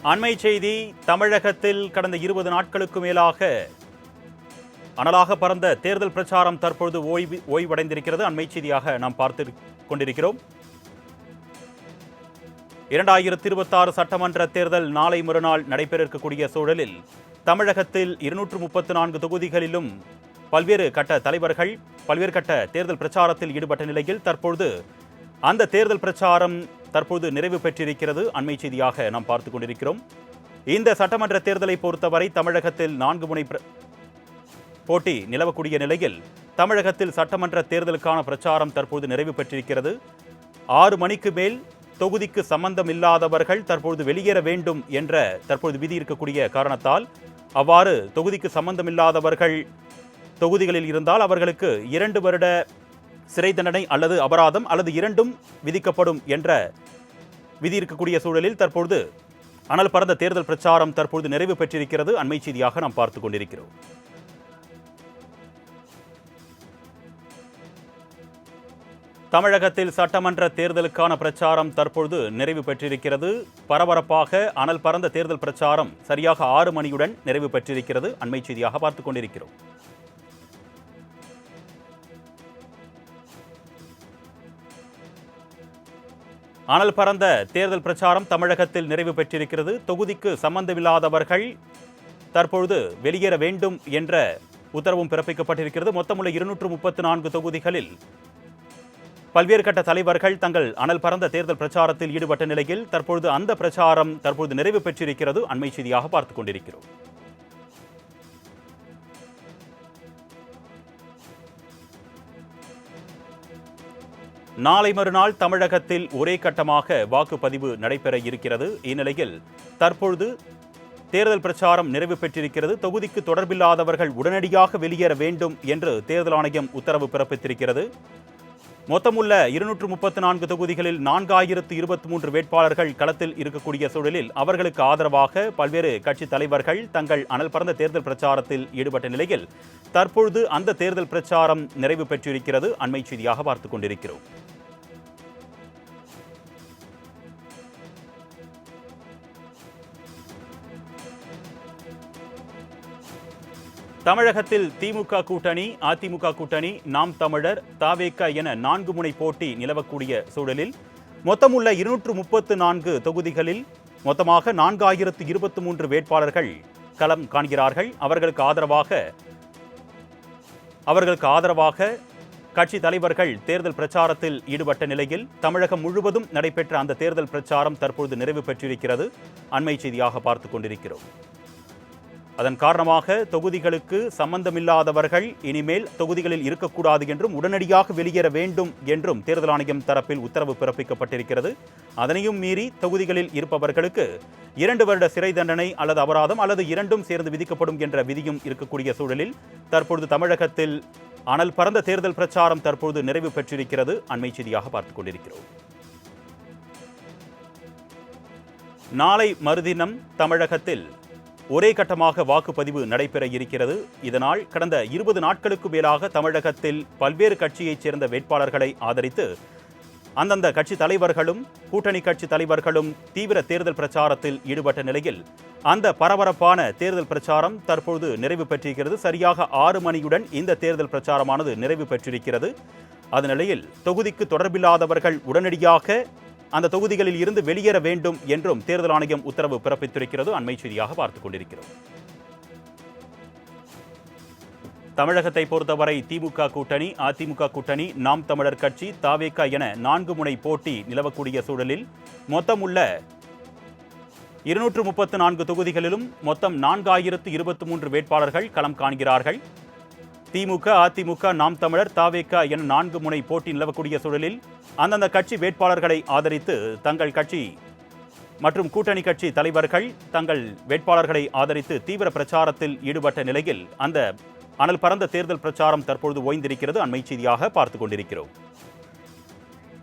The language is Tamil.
அண்மை செய்தி. தமிழகத்தில் கடந்த 20 நாட்களுக்கு மேலாக அனலாக பறந்த தேர்தல் பிரச்சாரம் தற்பொழுது ஓய்வடைந்திருக்கிறது. அண்மை செய்தியாக நாம் பார்த்து கொண்டிருக்கிறோம். 2026 சட்டமன்ற தேர்தல் நாளை மறுநாள் நடைபெற இருக்கக்கூடிய சூழலில் தமிழகத்தில் 234 தொகுதிகளிலும் பல்வேறு கட்ட தலைவர்கள் பல்வேறு கட்ட தேர்தல் பிரச்சாரத்தில் ஈடுபட்ட நிலையில் தற்பொழுது அந்த தேர்தல் பிரச்சாரம் தற்போது நிறைவு பெற்றிருக்கிறது. அண்மை செய்தியாக நாம் பார்த்துக் கொண்டிருக்கிறோம். இந்த சட்டமன்ற தேர்தலை பொறுத்தவரை தமிழகத்தில் 4 முனை போட்டி நிலவக்கூடிய நிலையில் தமிழகத்தில் சட்டமன்ற தேர்தலுக்கான பிரச்சாரம் தற்போது நிறைவு பெற்றிருக்கிறது. 6 மணிக்கு மேல் தொகுதிக்கு சம்பந்தம் இல்லாதவர்கள் தற்போது வெளியேற வேண்டும் என்ற தற்போது விதி இருக்கக்கூடிய காரணத்தால் அவ்வாறு தொகுதிக்கு சம்பந்தமில்லாதவர்கள் தொகுதிகளில் இருந்தால் அவர்களுக்கு 2 வருட சிறை தண்டனை அல்லது அபராதம் அல்லது இரண்டும் விதிக்கப்படும் என்ற விதி இருக்கக்கூடிய சூழலில் தற்பொழுது அனல் பறந்த தேர்தல் பிரச்சாரம் தற்பொழுது நிறைவு பெற்றிருக்கிறது. அண்மை செய்தியாக நாம் பார்த்துக் கொண்டிருக்கிறோம். தமிழகத்தில் சட்டமன்ற தேர்தலுக்கான பிரச்சாரம் தற்பொழுது நிறைவு பெற்றிருக்கிறது. பரபரப்பாக அனல் பறந்த தேர்தல் பிரச்சாரம் சரியாக 6 மணியுடன் நிறைவு பெற்றிருக்கிறது. அண்மை செய்தியாக பார்த்துக் கொண்டிருக்கிறோம். அனல் பறந்த தேர்தல் பிரச்சாரம் தமிழகத்தில் நிறைவு பெற்றிருக்கிறது. தொகுதிக்கு சம்பந்தமில்லாதவர்கள் தற்பொழுது வெளியேற வேண்டும் என்ற உத்தரவும் பிறப்பிக்கப்பட்டிருக்கிறது. மொத்தமுள்ள 234 தொகுதிகளில் பல்வேறு கட்ட தலைவர்கள் தங்கள் அனல் பறந்த தேர்தல் பிரச்சாரத்தில் ஈடுபட்ட நிலையில் தற்பொழுது அந்த பிரச்சாரம் தற்பொழுது நிறைவு பெற்றிருக்கிறது. அண்மை செய்தியாக பார்த்துக் கொண்டிருக்கிறோம். நாளை மறுநாள் தமிழகத்தில் ஒரே கட்டமாக வாக்குப்பதிவு நடைபெற இருக்கிறது. இந்நிலையில் தற்பொழுது தேர்தல் பிரச்சாரம் நிறைவு பெற்றிருக்கிறது. தொகுதிக்கு தொடர்பில்லாதவர்கள் உடனடியாக வெளியேற வேண்டும் என்று தேர்தல் ஆணையம் உத்தரவு பிறப்பித்திருக்கிறது. மொத்தமுள்ள 234 தொகுதிகளில் 4023 வேட்பாளர்கள் களத்தில் இருக்கக்கூடிய சூழலில் அவர்களுக்கு ஆதரவாக பல்வேறு கட்சி தலைவர்கள் தங்கள் அனல் பறந்த தேர்தல் பிரச்சாரத்தில் ஈடுபட்ட நிலையில் தற்பொழுது அந்த தேர்தல் பிரச்சாரம் நிறைவு பெற்றிருக்கிறது. அண்மை செய்தியாக பார்த்துக் கொண்டிருக்கிறோம். தமிழகத்தில் திமுக கூட்டணி, அதிமுக கூட்டணி, நாம் தமிழர், தவேக என 4 முனை போட்டி நிலவக்கூடிய சூழலில் மொத்தமுள்ள 234 தொகுதிகளில் மொத்தமாக 4023 வேட்பாளர்கள் களம் காண்கிறார்கள். அவர்களுக்கு ஆதரவாக கட்சி தலைவர்கள் தேர்தல் பிரச்சாரத்தில் ஈடுபட்ட நிலையில் தமிழகம் முழுவதும் நடைபெற்ற அந்த தேர்தல் பிரச்சாரம் தற்பொழுது நிறைவு பெற்றிருக்கிறது. அண்மை செய்தியாக பார்த்துக் கொண்டிருக்கிறோம். அதன் காரணமாக தொகுதிகளுக்கு சம்பந்தமில்லாதவர்கள் இனிமேல் தொகுதிகளில் இருக்கக்கூடாது என்றும் உடனடியாக வெளியேற வேண்டும் என்றும் தேர்தல் ஆணையம் தரப்பில் உத்தரவு பிறப்பிக்கப்பட்டிருக்கிறது. அதனையும் மீறி தொகுதிகளில் இருப்பவர்களுக்கு 2 வருட சிறை தண்டனை அல்லது அபராதம் அல்லது இரண்டும் சேர்ந்து விதிக்கப்படும் என்ற விதியும் இருக்கக்கூடிய சூழலில் தற்பொழுது தமிழகத்தில் அனல் பறந்த தேர்தல் பிரச்சாரம் தற்பொழுது நிறைவு பெற்றிருக்கிறது. அண்மை செய்தியாக பார்த்துக் கொண்டிருக்கிறோம். நாளை மறுதினம் தமிழகத்தில் ஒரே கட்டமாக வாக்குப்பதிவு நடைபெற இருக்கிறது. இதனால் கடந்த 20 நாட்களுக்கு மேலாக தமிழகத்தில் பல்வேறு கட்சியைச் சேர்ந்த வேட்பாளர்களை ஆதரித்து அந்தந்த கட்சி தலைவர்களும் கூட்டணி கட்சி தலைவர்களும் தீவிர தேர்தல் பிரச்சாரத்தில் ஈடுபட்ட நிலையில் அந்த பரபரப்பான தேர்தல் பிரச்சாரம் தற்போது நிறைவு பெற்றிருக்கிறது. சரியாக 6 மணியுடன் இந்த தேர்தல் பிரச்சாரமானது நிறைவு பெற்றிருக்கிறது. அதன் நிலையில் தொகுதிக்கு தொடர்பில்லாதவர்கள் உடனடியாக அந்த தொகுதிகளில் இருந்து வெளியேற வேண்டும் என்றும் தேர்தல் ஆணையம் உத்தரவு பிறப்பித்திருக்கிறது. அண்மை செய்தியாக பார்த்துக் கொண்டிருக்கிறோம். தமிழகத்தை பொறுத்தவரை திமுக கூட்டணி, அதிமுக கூட்டணி, நாம் தமிழர் கட்சி, தவேக என 4 முனை போட்டி நிலவக்கூடிய சூழலில் மொத்தமுள்ள 234 தொகுதிகளிலும் மொத்தம் 4023 வேட்பாளர்கள் களம் காண்கிறார்கள். திமுக, அதிமுக, நாம் தமிழர், தவேக என 4 முனை போட்டி நிலவக்கூடிய சூழலில் அந்தந்த கட்சி வேட்பாளர்களை ஆதரித்து தங்கள் கட்சி மற்றும் கூட்டணி கட்சி தலைவர்கள் தங்கள் வேட்பாளர்களை ஆதரித்து தீவிர பிரச்சாரத்தில் ஈடுபட்ட நிலையில் அந்த அனல் பறந்த தேர்தல் பிரச்சாரம் தற்பொழுது ஓய்ந்திருக்கிறது. அண்மை செய்தியாக பார்த்துக் கொண்டிருக்கிறோம்.